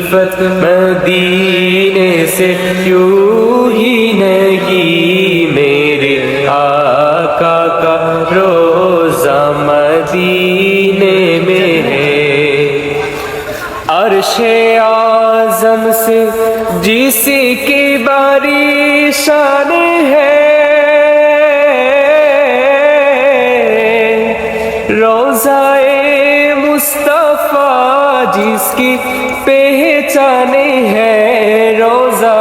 الفت مدینے سے یوں ہی نہیں، میرے آقا کا روزہ مدینے میں ہے۔ عرش اعظم سے جس کی باری شان ہے، روضہ مصطفیٰ جس کی پہچان ہے، روضہ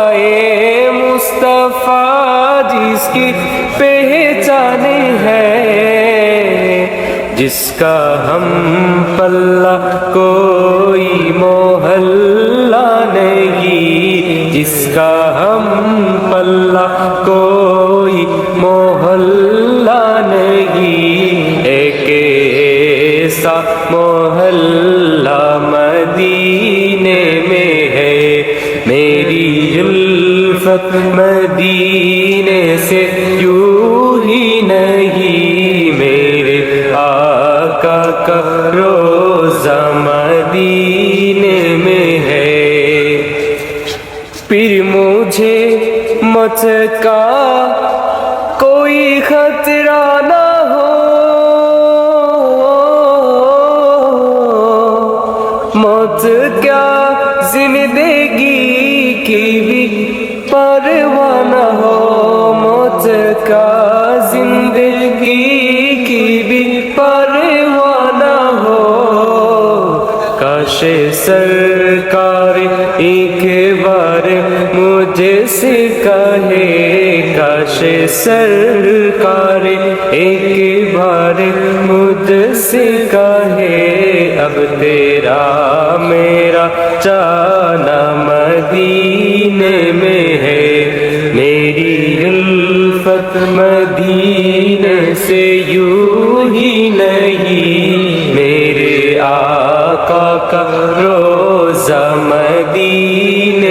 مصطفیٰ جس کی پہچان ہے، جس کا ہم پلہ کوئی محلہ نہیں، جس کا ہم پلہ کوئی محلہ نہیں، ایک ایسا محلہ مدینے میں ہے، میری الفت مدینے سے یوں ہی نہیں، میرے آقا کا روزہ مدینے میں ہے۔ پھر مجھے موت کا کوئی خطرہ نہ ہو، موت کیا زندگی کی بھی پرواہ نہ ہو، موت کا زندگی کی بھی پرواہ نہ ہو، کاش سرکار ایک بار مجھے سے کہے، کاش سرکار ایک بار مجھ سے کہے، اب تیرا میرا جانا مدینے میں ہے، میری الفت مدینے سے یوں ہی نہیں، میرے آقا کا روزہ مدینے